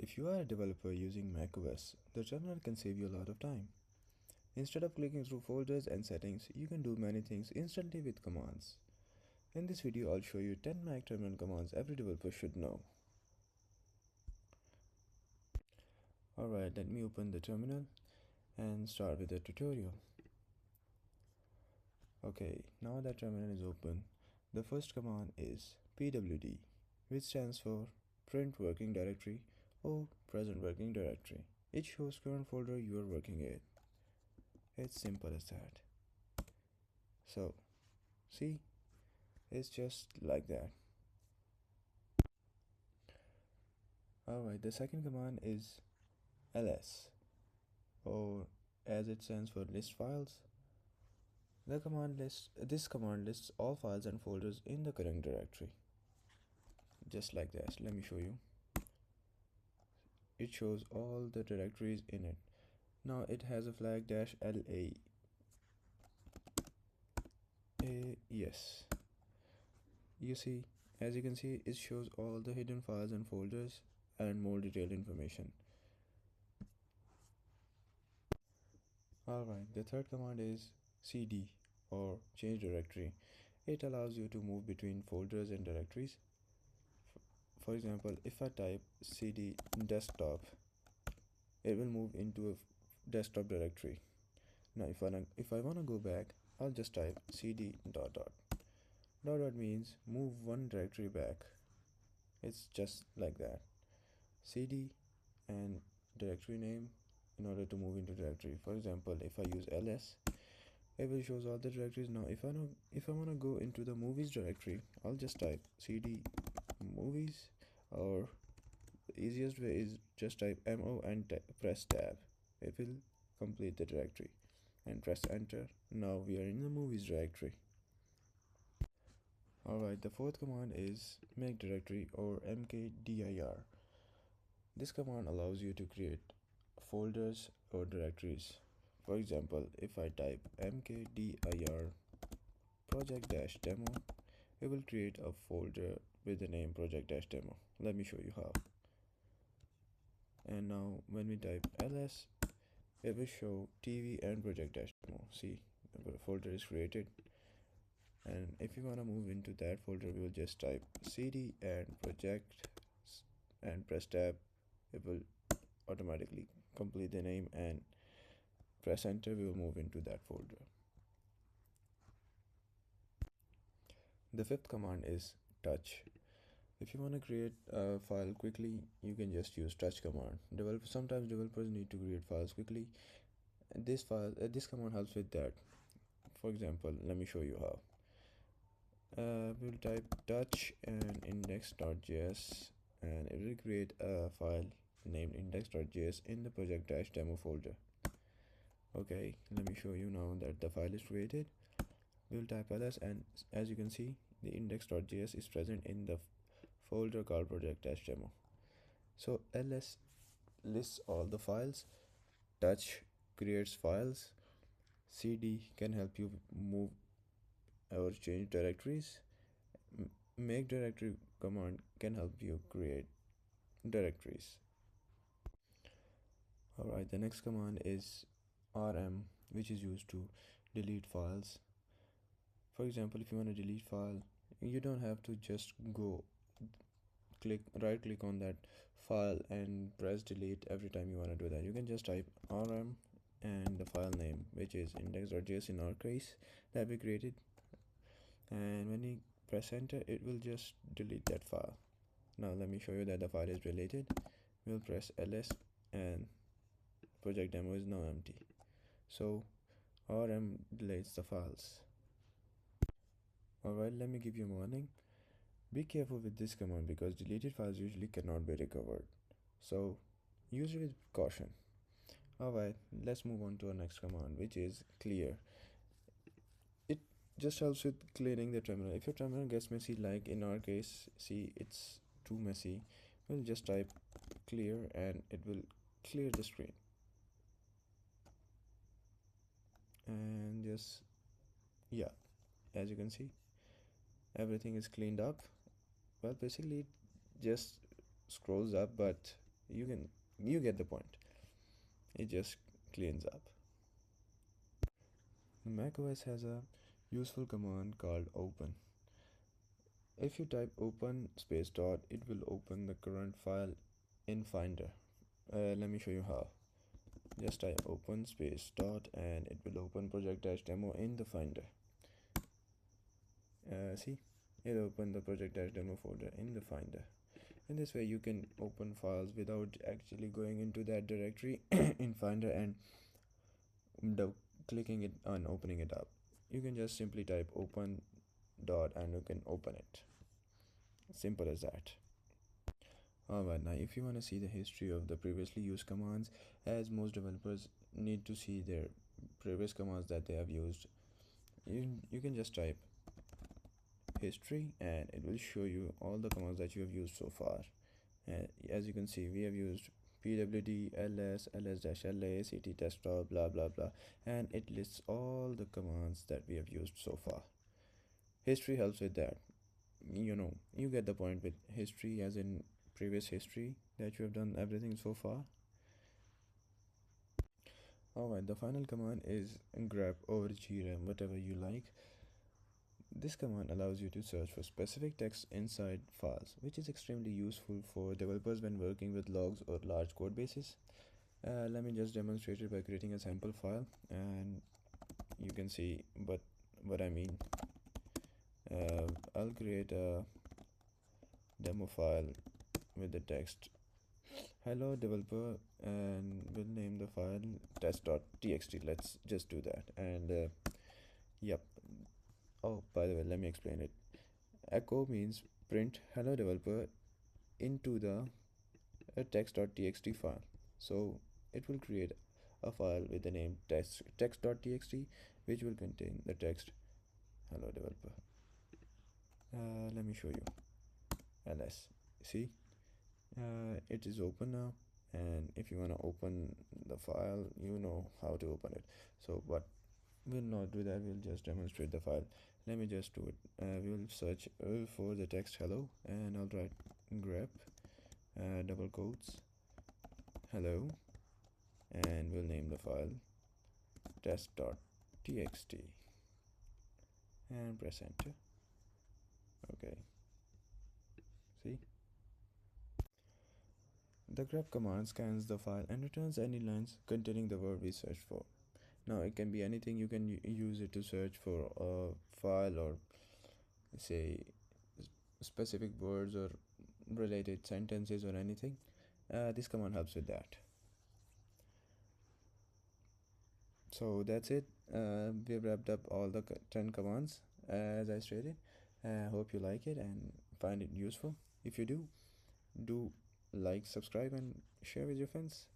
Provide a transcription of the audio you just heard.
If you are a developer using macOS, the terminal can save you a lot of time. Instead of clicking through folders and settings, you can do many things instantly with commands. In this video, I'll show you 10 Mac terminal commands every developer should know. Alright, let me open the terminal and start with the tutorial. Okay, now that terminal is open, the first command is pwd, which stands for print working directory or present working directory. It shows current folder you are working in. It's simple as that. So, see, it's just like that. Alright, the second command is ls, or as it stands for list files. This command lists all files and folders in the current directory. Just like this, let me show you. It shows all the directories in it. Now it has a flag -la. Yes. You see, as you can see, it shows all the hidden files and folders and more detailed information. Alright, the third command is cd, or change directory. It allows you to move between folders and directories. For example, if I type cd desktop, it will move into a desktop directory. Now if I wanna go back, I'll just type cd dot dot. Dot dot means move one directory back. It's just like that. cd and directory name in order to move into directory. For example, if I use ls, it will shows all the directories. Now if I want to go into the movies directory, I'll just type cd movies, or the easiest way is just type mo and press tab. It will complete the directory, and press enter. Now we are in the movies directory. Alright, the fourth command is make directory, or mkdir. This command allows you to create folders or directories. For example, if I type mkdir project-demo, it will create a folder with the name project-demo. Let me show you how. And now when we type ls, it will show TV and project-demo. See, the folder is created. And if you want to move into that folder, we will just type cd and project and press tab. It will automatically complete the name, and press enter. We will move into that folder. The fifth command is touch. If you want to create a file quickly, you can just use touch command. Sometimes developers need to create files quickly. This command helps with that. For example, let me show you how. We'll type touch and index.js, and it will create a file named index.js in the project-demo folder. Okay, let me show you now that the file is created. We'll type ls, and as you can see, the index.js is present in the folder called project-demo. So ls lists all the files, touch creates files, cd can help you move or change directories, make directory command can help you create directories. Alright, the next command is rm, which is used to delete files. For example, if you want to delete file, you don't have to just go right click on that file and press delete every time you want to do that. You can just type rm and the file name, which is index.js in our case that we created, and when you press enter, it will just delete that file. Now let me show you that the file is deleted. We'll press ls, and project demo is now empty. So rm deletes the files. Alright, let me give you a warning. Be careful with this command because deleted files usually cannot be recovered. So use it with caution. Alright, let's move on to our next command, which is clear. It just helps with clearing the terminal. If your terminal gets messy, like in our case, see it's too messy, we'll just type clear and it will clear the screen. And just, yeah, as you can see, everything is cleaned up. Well, basically it just scrolls up, but You get the point. It just cleans up. macOS has a useful command called open. If you type open space dot, it will open the current file in Finder. Let me show you how. Just type open space dot and it will open project-demo in the Finder. See, it opened the project-demo folder in the Finder. In this way, you can open files without actually going into that directory in Finder and clicking it and opening it up. You can just simply type open dot and you can open it. Simple as that. Alright, now if you want to see the history of the previously used commands, as most developers need to see their previous commands that they have used, you can just type history and it will show you all the commands that you have used so far. As you can see, we have used pwd, ls, ls-la, ct desktop, blah blah blah, and it lists all the commands that we have used so far. History helps with that. You get the point with history, as in previous history that you have done everything so far. Alright, the final command is grep or grep, whatever you like. This command allows you to search for specific text inside files, which is extremely useful for developers when working with logs or large code bases. Let me just demonstrate it by creating a sample file, and you can see what I mean. I'll create a demo file with the text hello developer, and we'll name the file test.txt. Let's just do that. And yep. Oh, by the way, let me explain it. Echo means print hello developer into the text.txt file. So it will create a file with the name text.txt, which will contain the text hello developer. Let me show you. ls. See, it is open now, and if you want to open the file, you know how to open it. So but we'll not do that, we'll just demonstrate the file. Let me just do it. We'll search for the text hello, and I'll write grep double quotes hello, and we'll name the file test.txt and press enter. Okay, see, the grep command scans the file and returns any lines containing the word we searched for. Now it can be anything. You can use it to search for a file, or say specific words or related sentences or anything. This command helps with that. So that's it. We've wrapped up all the 10 commands as I stated. Hope you like it and find it useful. If you do like, subscribe and share with your friends.